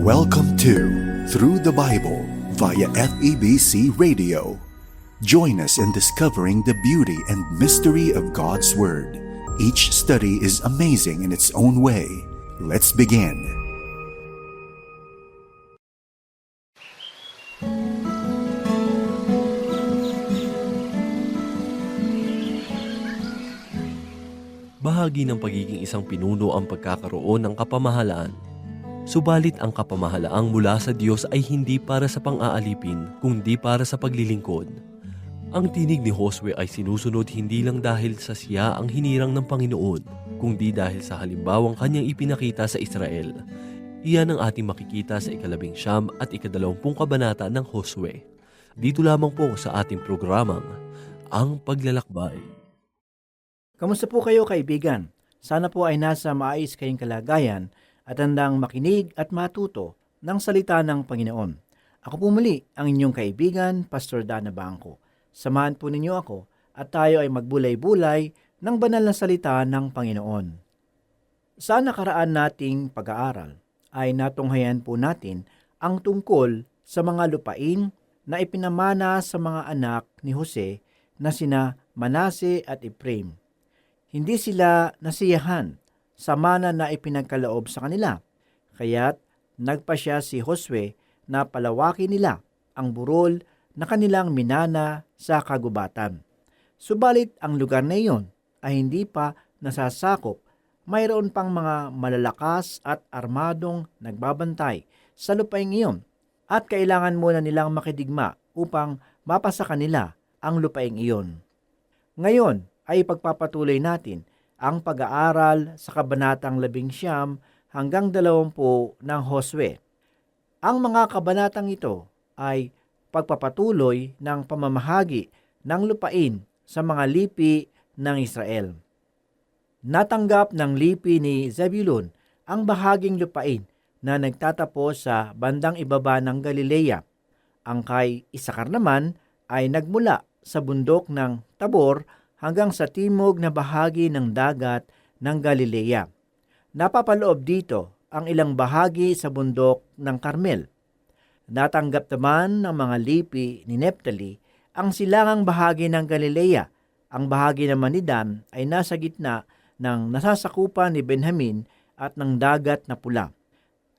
Welcome to Through the Bible via FEBC Radio. Join us in discovering the beauty and mystery of God's Word. Each study is amazing in its own way. Let's begin. Bahagi ng pagiging isang pinuno ang pagkakaroon ng kapamahalaan. Subalit ang kapamahalaang mula sa Diyos ay hindi para sa pang-aalipin, kundi para sa paglilingkod. Ang tinig ni Josue ay sinusunod hindi lang dahil sa siya ang hinirang ng Panginoon, kundi dahil sa halimbawang kanyang ipinakita sa Israel. Iyan ang ating makikita sa 19 at 20 kabanata ng Josue. Dito lamang po sa ating programang, Ang Paglalakbay. Kamusta po kayo, kaibigan? Sana po ay nasa maayos kayong kalagayan at handang makinig at matuto ng salita ng Panginoon. Ako po muli ang inyong kaibigan, Pastor Dana Bangko. Samahan po ninyo ako at tayo ay magbulay-bulay ng banal na salita ng Panginoon. Sa nakaraan nating pag-aaral ay natunghayan po natin ang tungkol sa mga lupain na ipinamana sa mga anak ni Jose na sina Manase at Ephraim. Hindi sila nasiyahan sa mana na ipinagkaloob sa kanila, kaya't nagpasya si Josue na palawakin nila ang burol na kanilang minana sa kagubatan. Subalit ang lugar na iyon ay hindi pa nasasakop, mayroon pang mga malalakas at armadong nagbabantay sa lupaing iyon at kailangan muna nilang makidigma upang mapasa kanila ang lupaing iyon. Ngayon ay pagpapatuloy natin ang pag-aaral sa kabanatang 19 hanggang 20 ng Josue. Ang mga kabanatang ito ay pagpapatuloy ng pamamahagi ng lupain sa mga lipi ng Israel. Natanggap ng lipi ni Zebulun ang bahaging lupain na nagtatapos sa bandang ibaba ng Galilea. Ang kay Isakar naman ay nagmula sa bundok ng Tabor hanggang sa timog na bahagi ng dagat ng Galilea. Napapaloob dito ang ilang bahagi sa bundok ng Carmel. Natanggap naman ng mga lipi ni Neptali ang silangang bahagi ng Galilea. Ang bahagi naman ni Dan ay nasa gitna ng nasasakupan ni Benjamin at ng dagat na pula.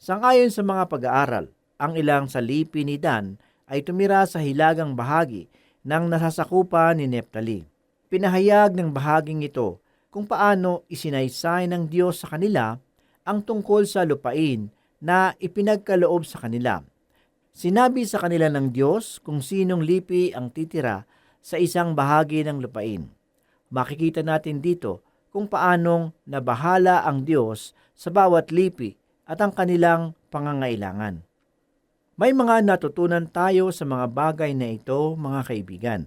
Sangayon sa mga pag-aaral, ang ilang sa lipi ni Dan ay tumira sa hilagang bahagi ng nasasakupan ni Neptali. Pinahayag ng bahaging ito kung paano isinaysay ng Diyos sa kanila ang tungkol sa lupain na ipinagkaloob sa kanila. Sinabi sa kanila ng Diyos kung sinong lipi ang titira sa isang bahagi ng lupain. Makikita natin dito kung paanong nabahala ang Diyos sa bawat lipi at ang kanilang pangangailangan. May mga natutunan tayo sa mga bagay na ito, mga kaibigan.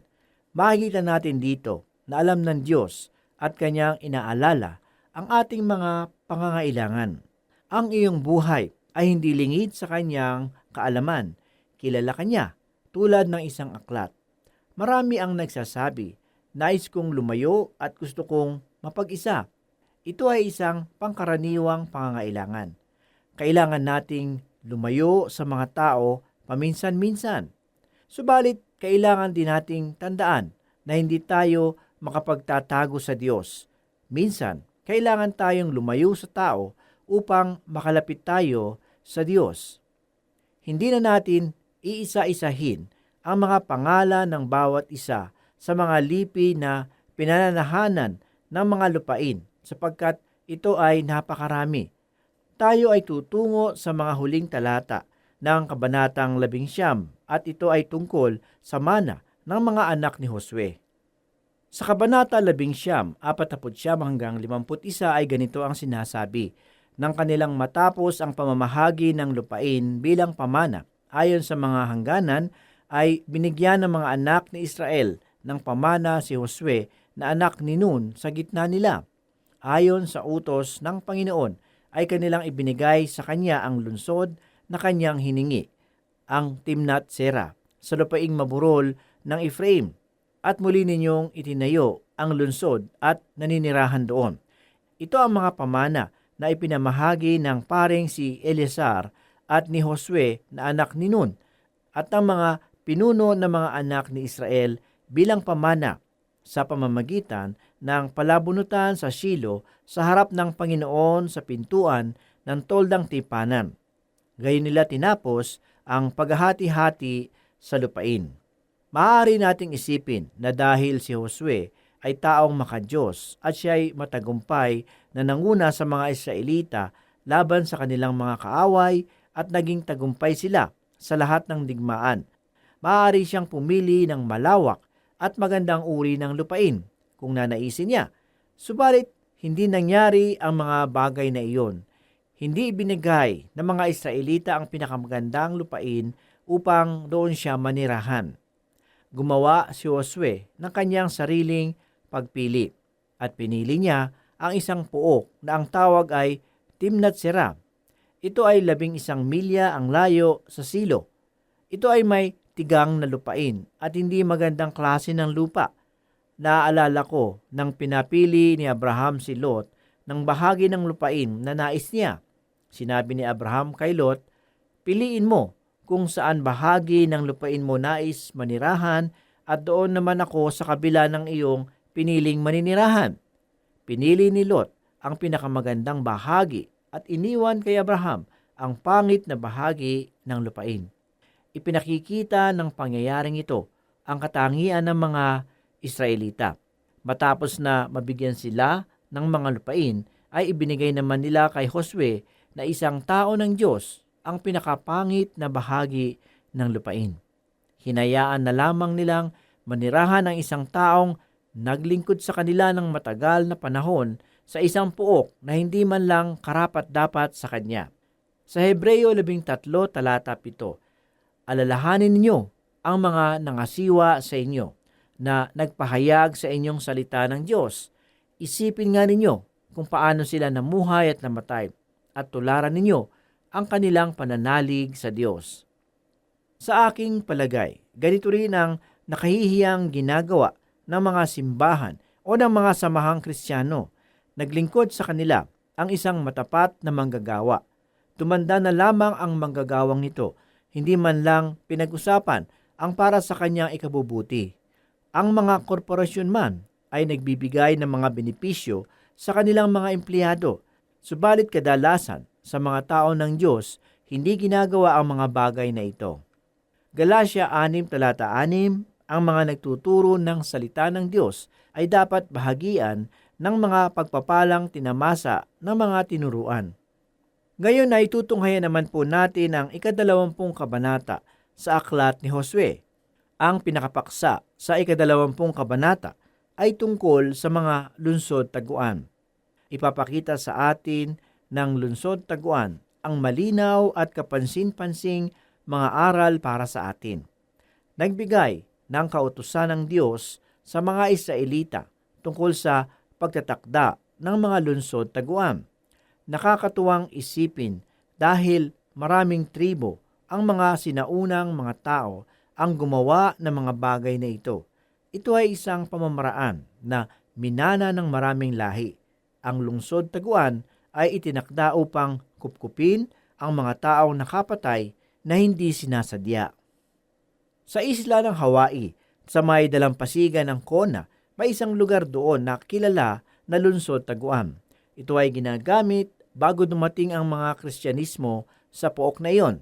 Makikita natin dito na alam ng Diyos at kanyang inaalala ang ating mga pangangailangan. Ang iyong buhay ay hindi lingid sa kanyang kaalaman. Kilala kanya tulad ng isang aklat. Marami ang nagsasabi, nais kong lumayo at gusto kong mapag-isa. Ito ay isang pangkaraniwang pangangailangan. Kailangan nating lumayo sa mga tao paminsan-minsan. Subalit, kailangan din nating tandaan na hindi tayo makapagtatago sa Diyos. Minsan, kailangan tayong lumayo sa tao upang makalapit tayo sa Diyos. Hindi na natin iisa-isahin ang mga pangalan ng bawat isa sa mga lipi na pinananahanan ng mga lupain sapagkat ito ay napakarami. Tayo ay tutungo sa mga huling talata ng kabanatang 19 at ito ay tungkol sa mana ng mga anak ni Josue. Sa kabanata 19, 49 hanggang 51 ay ganito ang sinasabi, nang kanilang matapos ang pamamahagi ng lupain bilang pamana, ayon sa mga hangganan, ay binigyan ng mga anak ni Israel ng pamana si Josue na anak ni Nun sa gitna nila. Ayon sa utos ng Panginoon, ay kanilang ibinigay sa kanya ang lunsod na kanyang hiningi, ang Timnat Sera, sa lupaing maburol ng Ephraim, at muli ninyong itinayo ang lunsod at naninirahan doon. Ito ang mga pamana na ipinamahagi ng paring si Eleazar at ni Josue na anak ni Nun at ang mga pinuno ng mga anak ni Israel bilang pamana sa pamamagitan ng palabunutan sa Shilo sa harap ng Panginoon sa pintuan ng toldang tipanan. Gayon nila tinapos ang paghahati-hati sa lupain. Maaari nating isipin na dahil si Josue ay taong makadiyos at siya ay matagumpay na nanguna sa mga Israelita laban sa kanilang mga kaaway at naging tagumpay sila sa lahat ng digmaan. Maaari siyang pumili ng malawak at magandang uri ng lupain kung nanaisin niya. Subalit, hindi nangyari ang mga bagay na iyon. Hindi ibinigay ng mga Israelita ang pinakamagandang lupain upang doon siya manirahan. Gumawa si Josue ng kanyang sariling pagpili at pinili niya ang isang puok na ang tawag ay Timnat Sera. Ito ay 11 milya ang layo sa Silo. Ito ay may tigang na lupain at hindi magandang klase ng lupa. Naaalala ko nang pinapili ni Abraham si Lot ng bahagi ng lupain na nais niya. Sinabi ni Abraham kay Lot, "Piliin mo kung saan bahagi ng lupain mo nais manirahan at doon naman ako sa kabila ng iyong piniling maninirahan." Pinili ni Lot ang pinakamagandang bahagi at iniwan kay Abraham ang pangit na bahagi ng lupain. Ipinakikita ng pangyayaring ito ang katangian ng mga Israelita. Matapos na mabigyan sila ng mga lupain, ay ibinigay naman nila kay Josue na isang tao ng Diyos ang pinakapangit na bahagi ng lupain. Hinayaan na lamang nilang manirahan ng isang taong naglingkod sa kanila ng matagal na panahon sa isang puok na hindi man lang karapat-dapat sa kanya. Sa Hebreo 13, talata 7, alalahanin ninyo ang mga nangasiwa sa inyo na nagpahayag sa inyong salita ng Diyos. Isipin nga ninyo kung paano sila namuhay at namatay at tularan ninyo ang kanilang pananalig sa Diyos. Sa aking palagay, ganito rin ang nakahihiyang ginagawa ng mga simbahan o ng mga samahang Kristiyano. Naglingkod sa kanila ang isang matapat na manggagawa. Tumanda na lamang ang manggagawang nito, hindi man lang pinag-usapan ang para sa kanyang ikabubuti. Ang mga korporasyon man ay nagbibigay ng mga benepisyo sa kanilang mga empleyado. Subalit kadalasan sa mga tao ng Diyos, hindi ginagawa ang mga bagay na ito. Galatia 6, talata 6, ang mga nagtuturo ng salita ng Diyos ay dapat bahagian ng mga pagpapalang tinamasa ng mga tinuruan. Ngayon ay tutunghayan naman po natin ang 20 kabanata sa aklat ni Josue. Ang pinakapaksa sa 20 kabanata ay tungkol sa mga lunsod-taguan. Ipapakita sa atin ng lunsod-taguan ang malinaw at kapansin-pansing mga aral para sa atin. Nagbigay ng kautusan ng Diyos sa mga Israelita tungkol sa pagtatakda ng mga lunsod-taguan. Nakakatuwang isipin dahil maraming tribo ang mga sinaunang mga tao ang gumawa ng mga bagay na ito. Ito ay isang pamamaraan na minana ng maraming lahi. Ang lungsod-taguan ay itinakda upang kupkupin ang mga taong nakapatay na hindi sinasadya. Sa isla ng Hawaii, sa may dalampasigan ng Kona, may isang lugar doon na kilala na lungsod-taguan. Ito ay ginagamit bago dumating ang mga Kristyanismo sa pook na iyon.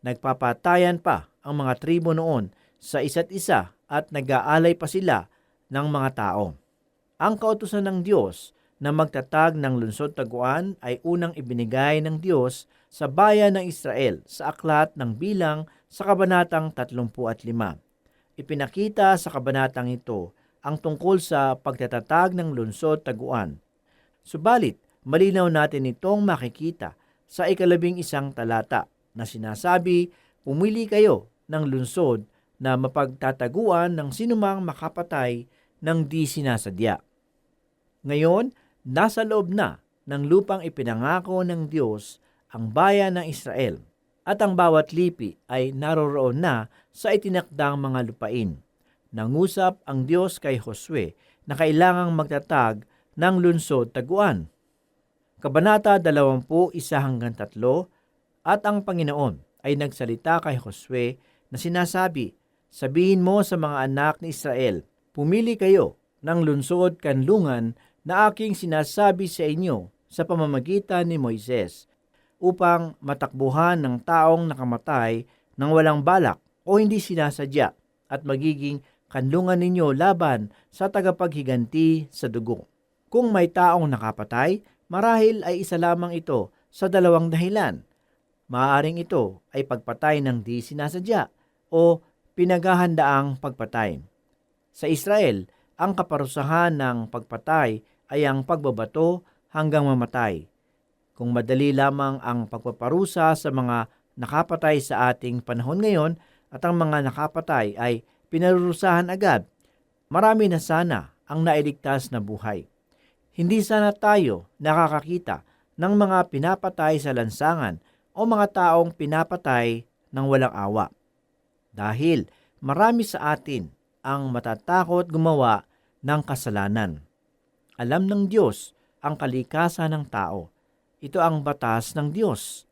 Nagpapatayan pa ang mga tribo noon sa isa't isa at nag-aalay pa sila ng mga tao. Ang kautusan ng Diyos na magtatag ng lungsod-taguan ay unang ibinigay ng Diyos sa bayan ng Israel sa aklat ng Bilang sa kabanatang 35. Ipinakita sa kabanatang ito ang tungkol sa pagtatatag ng lungsod-taguan. Subalit, malinaw natin itong makikita sa 11 talata na sinasabi, pumili kayo ng lungsod na mapagtataguan ng sinumang makapatay ng di sinasadya. Ngayon, nasa loob na ng lupang ipinangako ng Diyos ang bayan ng Israel at ang bawat lipi ay naroroon na sa itinakdang mga lupain. Nangusap ang Diyos kay Josue na kailangang magtatag ng lungsod-taguan. Kabanata 21-3, At ang Panginoon ay nagsalita kay Josue na sinasabi, "Sabihin mo sa mga anak ni Israel, pumili kayo ng lungsod kanlungan na aking sinasabi sa inyo sa pamamagitan ni Moises, upang matakbuhan ng taong nakamatay ng walang balak o hindi sinasadya, at magiging kanlungan ninyo laban sa tagapaghiganti sa dugo. Kung may taong nakapatay, marahil ay isa lamang ito sa dalawang dahilan. Maaaring ito ay pagpatay ng di sinasadya o pinaghahandaang pagpatay. Sa Israel, ang kaparusahan ng pagpatay ay ang pagbabato hanggang mamatay. Kung madali lamang ang pagpaparusa sa mga nakapatay sa ating panahon ngayon at ang mga nakapatay ay pinarurusahan agad, marami na sana ang nailigtas na buhay. Hindi sana tayo nakakakita ng mga pinapatay sa lansangan o mga taong pinapatay ng walang awa. Dahil marami sa atin ang matatakot gumawa ng kasalanan. Alam ng Diyos ang kalikasan ng tao. Ito ang batas ng Diyos.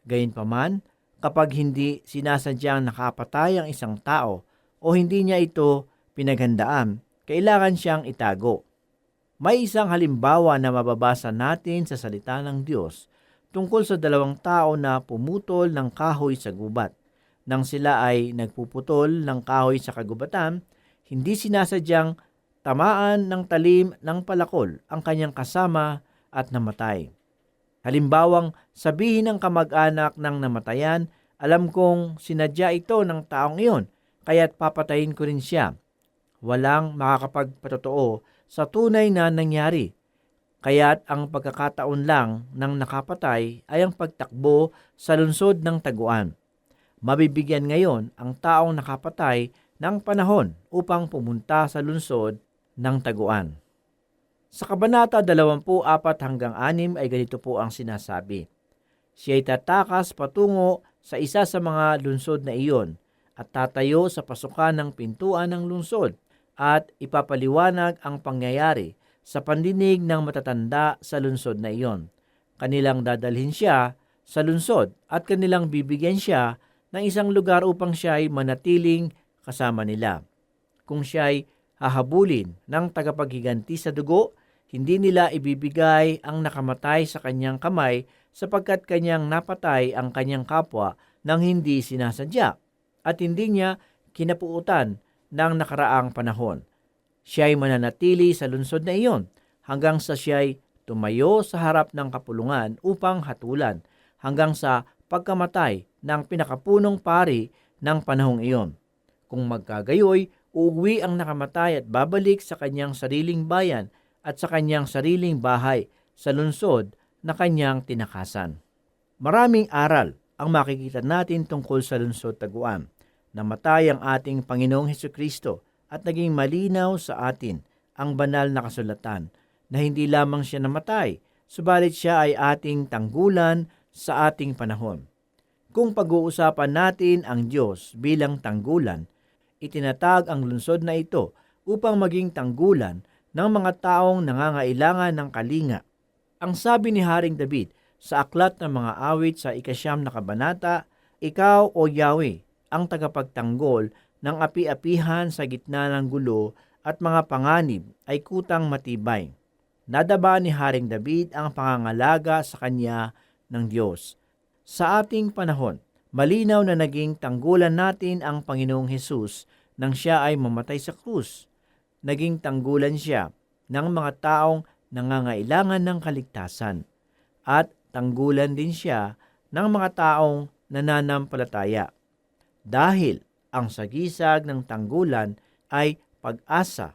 Gayunpaman, kapag hindi sinasadyang nakapatay ang isang tao o hindi niya ito pinaghandaan, kailangan siyang itago. May isang halimbawa na mababasa natin sa salita ng Diyos tungkol sa dalawang tao na pumutol ng kahoy sa gubat. Nang sila ay nagpuputol ng kahoy sa kagubatan, hindi sinasadyang tamaan ng talim ng palakol ang kanyang kasama at namatay. Halimbawang sabihin ng kamag-anak ng namatayan, "Alam kong sinadya ito ng taong iyon, kaya't papatayin ko rin siya." Walang makakapagpatotoo sa tunay na nangyari. Kaya't ang pagkakataon lang ng nakapatay ay ang pagtakbo sa lungsod ng taguan. Mabibigyan ngayon ang taong nakapatay ng panahon upang pumunta sa lungsod ng taguan. Sa Kabanata 24-6 ay ganito po ang sinasabi, "Siya'y tatakas patungo sa isa sa mga lungsod na iyon at tatayo sa pasukan ng pintuan ng lungsod at ipapaliwanag ang pangyayari sa pandinig ng matatanda sa lungsod na iyon. Kanilang dadalhin siya sa lungsod at kanilang bibigyan siya ng isang lugar upang siya'y manatiling kasama nila. Kung siya'y hahabulin ng tagapaghiganti sa dugo, hindi nila ibibigay ang nakamatay sa kanyang kamay sapagkat kanyang napatay ang kanyang kapwa nang hindi sinasadya at hindi niya kinapuutan ng nakaraang panahon. Siya'y mananatili sa lungsod na iyon hanggang sa siya'y tumayo sa harap ng kapulungan upang hatulan hanggang sa pagkamatay ng pinakapunong pari ng panahong iyon. Kung magkagayoy, uuwi ang nakamatay at babalik sa kanyang sariling bayan at sa kanyang sariling bahay sa lungsod na kanyang tinakasan." Maraming aral ang makikita natin tungkol sa lungsod taguan. Namatay ang ating Panginoong Hesukristo at naging malinaw sa atin ang banal na kasulatan na hindi lamang siya namatay, subalit siya ay ating tanggulan sa ating panahon. Kung pag-uusapan natin ang Diyos bilang tanggulan, itinatag ang lungsod na ito upang maging tanggulan ng mga taong nangangailangan ng kalinga. Ang sabi ni Haring David sa Aklat ng Mga Awit sa 9 na kabanata, "Ikaw, O Yahweh, ang tagapagtanggol ng api-apihan sa gitna ng gulo at mga panganib ay kutang matibay." Nadaba ni Haring David ang pangangalaga sa kanya ng Diyos. Sa ating panahon, malinaw na naging tanggulan natin ang Panginoong Hesus nang siya ay mamatay sa krus. Naging tanggulan siya ng mga taong nangangailangan ng kaligtasan at tanggulan din siya ng mga taong nananampalataya. Dahil ang sagisag ng tanggulan ay pag-asa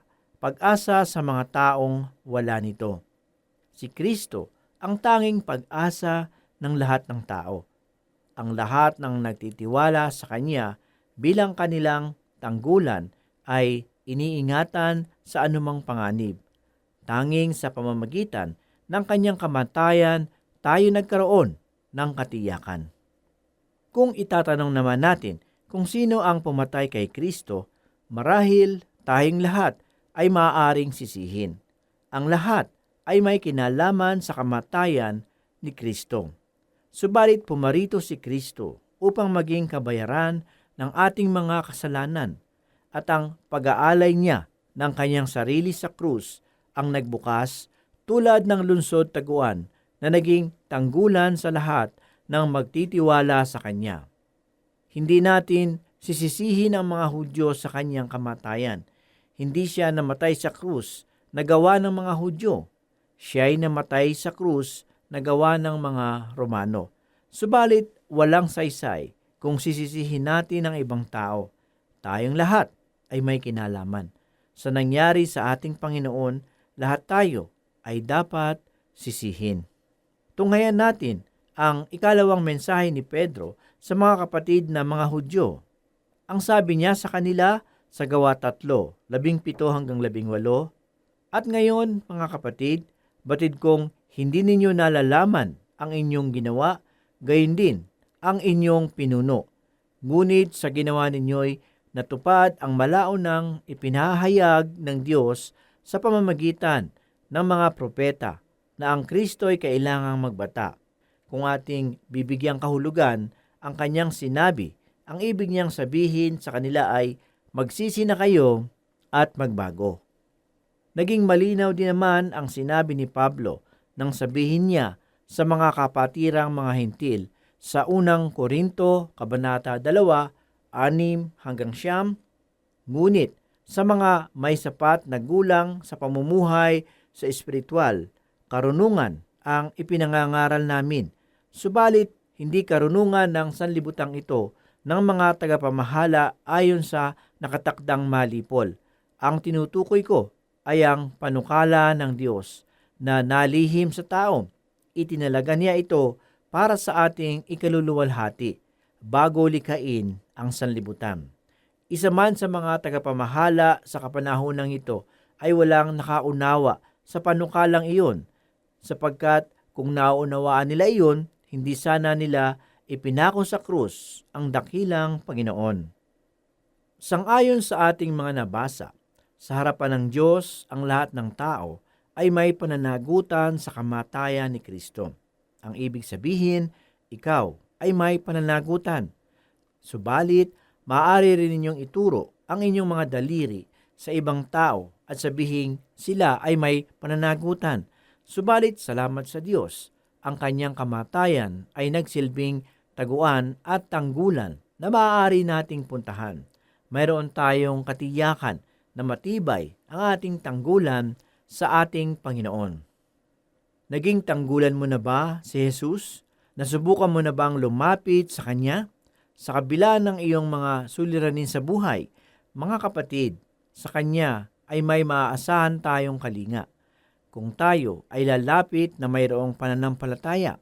sa mga taong wala nito. Si Kristo ang tanging pag-asa ng lahat ng tao. Ang lahat ng nagtitiwala sa Kanya bilang kanilang tanggulan ay iniingatan sa anumang panganib. Tanging sa pamamagitan ng Kanyang kamatayan, tayo nagkaroon ng katiyakan. Kung itatanong naman natin kung sino ang pumatay kay Kristo, marahil tayong lahat ay maaaring sisihin. Ang lahat ay may kinalaman sa kamatayan ni Kristo. Subalit pumarito si Kristo upang maging kabayaran ng ating mga kasalanan, at ang pag-aalay niya ng kanyang sarili sa krus ang nagbukas tulad ng lunsod taguan na naging tanggulan sa lahat ng magtitiwala sa kanya. Hindi natin sisisihin ang mga Hudyo sa kanyang kamatayan. Hindi siya namatay sa krus na gawa ng mga Hudyo. Siya ay namatay sa krus na gawa ng mga Romano. Subalit walang saysay kung sisisihin natin ang ibang tao. Tayong lahat ay may kinalaman. Sa nangyari sa ating Panginoon, lahat tayo ay dapat sisihin. Tunghayan natin ang ikalawang mensahe ni Pedro sa mga kapatid na mga Hudyo. Ang sabi niya sa kanila sa Gawa 3:17-18, "At ngayon, mga kapatid, batid kong hindi ninyo nalalaman ang inyong ginawa, gayon din ang inyong pinuno. Ngunit sa ginawa ninyo'y natupad ang malaunang ipinahayag ng Diyos sa pamamagitan ng mga propeta na ang Kristo ay kailangang magbata. Kung ating bibigyang kahulugan ang kanyang sinabi, ang ibig niyang sabihin sa kanila ay magsisi na kayo at magbago." Naging malinaw din naman ang sinabi ni Pablo nang sabihin niya sa mga kapatirang mga Hentil sa unang Korinto, Kabanata 2:6-9, "Ngunit sa mga may sapat na gulang sa pamumuhay sa espiritual, karunungan ang ipinangangaral namin. Subalit hindi karunungan ng sanlibutang ito ng mga tagapamahala ayon sa nakatakdang malipol. Ang tinutukoy ko ay ang panukala ng Diyos na nalihim sa tao. Itinalaga niya ito para sa ating ikaluluwalhati bago likhain ang sanlibutan. Isa man sa mga tagapamahala sa kapanahonang ito ay walang nakaunawa sa panukalang iyon, sapagkat kung nauunawaan nila iyon, hindi sana nila ipinako sa krus ang dakilang Panginoon. Sang-ayon sa ating mga nabasa, sa harapan ng Diyos, ang lahat ng tao ay may pananagutan sa kamatayan ni Kristo. Ang ibig sabihin, ikaw ay may pananagutan. Subalit, maaari rin ninyong ituro ang inyong mga daliri sa ibang tao at sabihin sila ay may pananagutan. Subalit, salamat sa Diyos, ang kanyang kamatayan ay nagsilbing taguan at tanggulan na maaari nating puntahan. Mayroon tayong katiyakan na matibay ang ating tanggulan sa ating Panginoon. Naging tanggulan mo na ba si Jesus? Nasubukan mo na bang lumapit sa Kanya? Sa kabila ng iyong mga suliranin sa buhay, mga kapatid, sa Kanya ay may maaasahan tayong kalinga. Kung tayo ay lalapit na mayroong pananampalataya,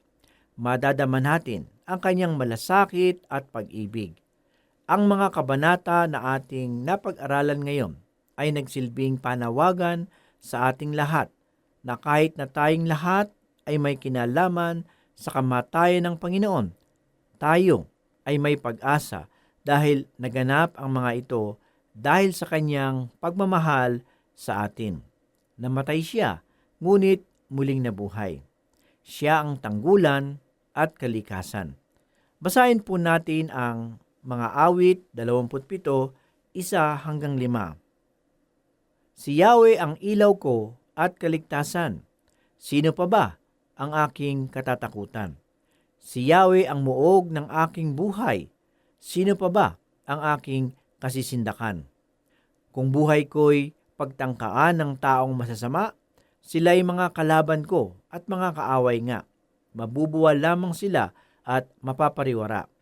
madadama natin ang Kanyang malasakit at pag-ibig. Ang mga kabanata na ating napag-aralan ngayon ay nagsilbing panawagan sa ating lahat na kahit na tayong lahat ay may kinalaman sa kamatayan ng Panginoon, tayo ay may pag-asa dahil naganap ang mga ito dahil sa Kanyang pagmamahal sa atin. Namatay Siya, ngunit muling nabuhay. Siya ang tanggulan at kalikasan. Basahin po natin ang mga awit 27:1-5. Si Yahweh ang ilaw ko at kaligtasan. Sino pa ba ang aking katatakutan? Si Yahweh ang muog ng aking buhay. Sino pa ba ang aking kasisindakan? Kung buhay ko'y pagtangkaan ng taong masasama, sila'y mga kalaban ko at mga kaaway nga. Mabubuwal lamang sila at mapapariwara.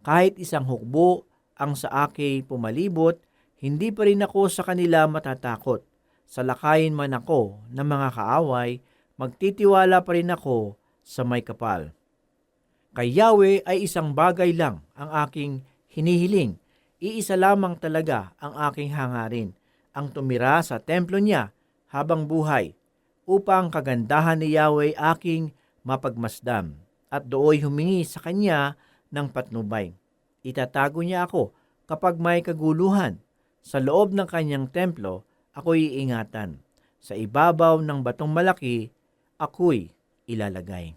Kahit isang hukbo ang sa akin pumalibot, hindi pa rin ako sa kanila matatakot. Salakayin man ako ng mga kaaway, magtitiwala pa rin ako sa may kapal. Kay Yahweh ay isang bagay lang ang aking hinihiling. Iisa lamang talaga ang aking hangarin, ang tumira sa templo niya habang buhay, upang kagandahan ni Yahweh aking mapagmasdam, at dooy humingi sa kanya ng patnubay. Itatago niya ako kapag may kaguluhan. Sa loob ng kanyang templo, ako'y iingatan. Sa ibabaw ng batong malaki, ako'y ilalagay.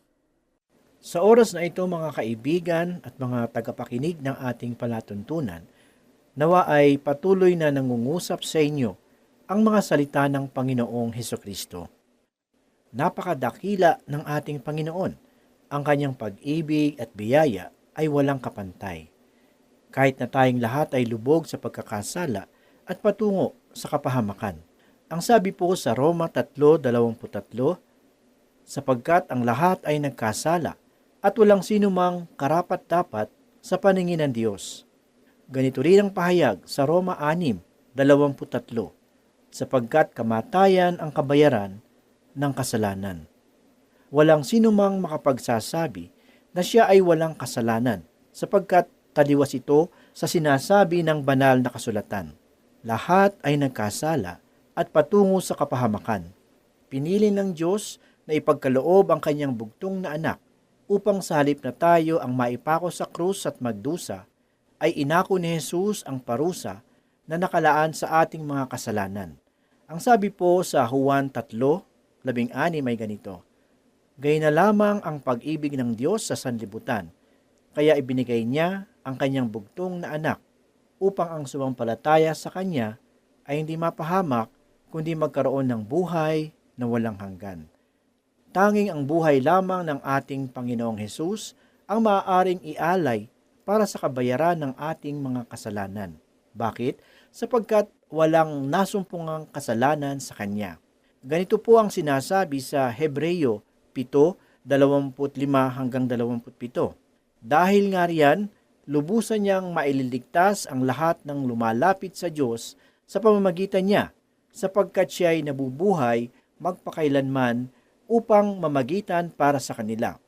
Sa oras na ito mga kaibigan at mga tagapakinig ng ating palatuntunan, nawa ay patuloy na nangungusap sa inyo ang mga salita ng Panginoong Hesukristo. Napakadakila ng ating Panginoon. Ang kanyang pag-ibig at biyaya ay walang kapantay. Kahit na tayong lahat ay lubog sa pagkakasala at patungo sa kapahamakan. Ang sabi po sa Roma 3:23, sapagkat ang lahat ay nagkasala at walang sinumang karapat-dapat sa paningin ng Diyos. Ganito rin ang pahayag sa Roma 6:23, sapagkat kamatayan ang kabayaran ng kasalanan. Walang sinumang makapagsasabi na siya ay walang kasalanan, sapagkat taliwas ito sa sinasabi ng banal na kasulatan. Lahat ay nagkasala at patungo sa kapahamakan. Pinili ng Diyos na ipagkaloob ang kanyang bugtong na anak upang sa halip na tayo ang maipako sa krus at magdusa, ay inako ni Jesus ang parusa na nakalaan sa ating mga kasalanan. Ang sabi po sa Juan 3:16 ay ganito, gayon na lamang ang pag-ibig ng Diyos sa sanlibutan, kaya ibinigay niya ang kanyang bugtong na anak upang ang sumampalataya sa kanya ay hindi mapahamak kundi magkaroon ng buhay na walang hanggan. Tanging ang buhay lamang ng ating Panginoong Hesus ang maaaring ialay para sa kabayaran ng ating mga kasalanan. Bakit? Sapagkat walang nasumpungang kasalanan sa Kanya. Ganito po ang sinasabi sa Hebreyo 7:25-27. Dahil nga riyan, lubusan niyang maililigtas ang lahat ng lumalapit sa Diyos sa pamamagitan niya, sapagkat siya ay nabubuhay magpakailanman upang mamagitan para sa kanila.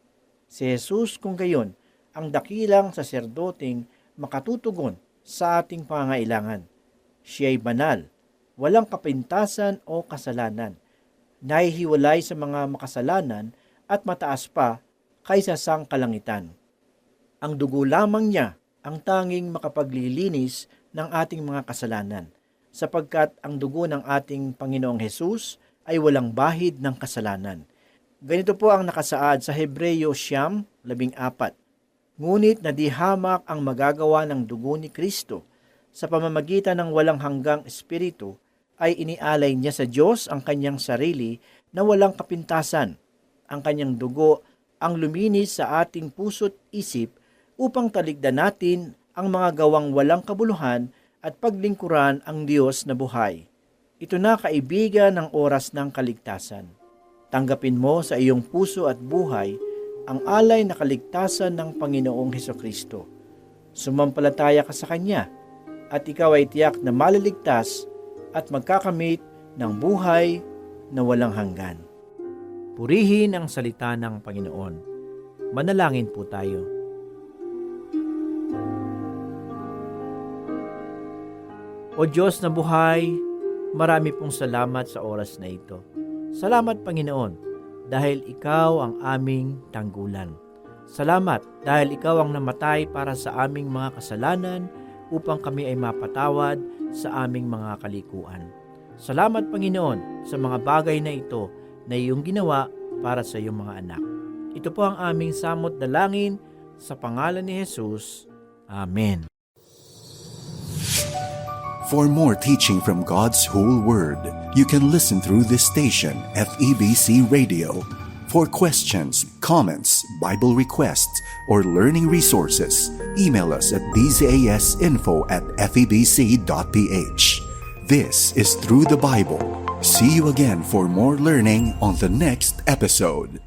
Si Jesus kung gayon, ang dakilang saserdoting makatutugon sa ating pangangailangan. Siya ay banal, walang kapintasan o kasalanan, nahihiwalay sa mga makasalanan at mataas pa kaysa sang kalangitan. Ang dugo lamang niya ang tanging makapaglilinis ng ating mga kasalanan, sapagkat ang dugo ng ating Panginoong Hesus ay walang bahid ng kasalanan. Ganito po ang nakasaad sa Hebreyo 9:14. Ngunit nadihamak ang magagawa ng dugo ni Kristo sa pamamagitan ng walang hanggang espiritu, ay inialay niya sa Diyos ang kanyang sarili na walang kapintasan. Ang kanyang dugo ang luminis sa ating puso't isip upang taligdan natin ang mga gawang walang kabuluhan at paglingkuran ang Diyos na buhay. Ito na kaibigan ng oras ng kaligtasan. Tanggapin mo sa iyong puso at buhay ang alay na kaligtasan ng Panginoong Hesukristo. Sumampalataya ka sa Kanya at ikaw ay tiyak na maliligtas at magkakamit ng buhay na walang hanggan. Purihin ang salita ng Panginoon. Manalangin po tayo. O Diyos na buhay, marami pong salamat sa oras na ito. Salamat Panginoon, dahil Ikaw ang aming tanggulan. Salamat dahil Ikaw ang namatay para sa aming mga kasalanan upang kami ay mapatawad sa aming mga kalikuan. Salamat Panginoon sa mga bagay na ito na iyong ginawa para sa iyong mga anak. Ito po ang aming samot dalangin sa pangalan ni Jesus. Amen. For more teaching from God's whole Word, you can listen through this station, FEBC Radio. For questions, comments, Bible requests, or learning resources, email us at bzasinfo@febc.ph. This is Through the Bible. See you again for more learning on the next episode.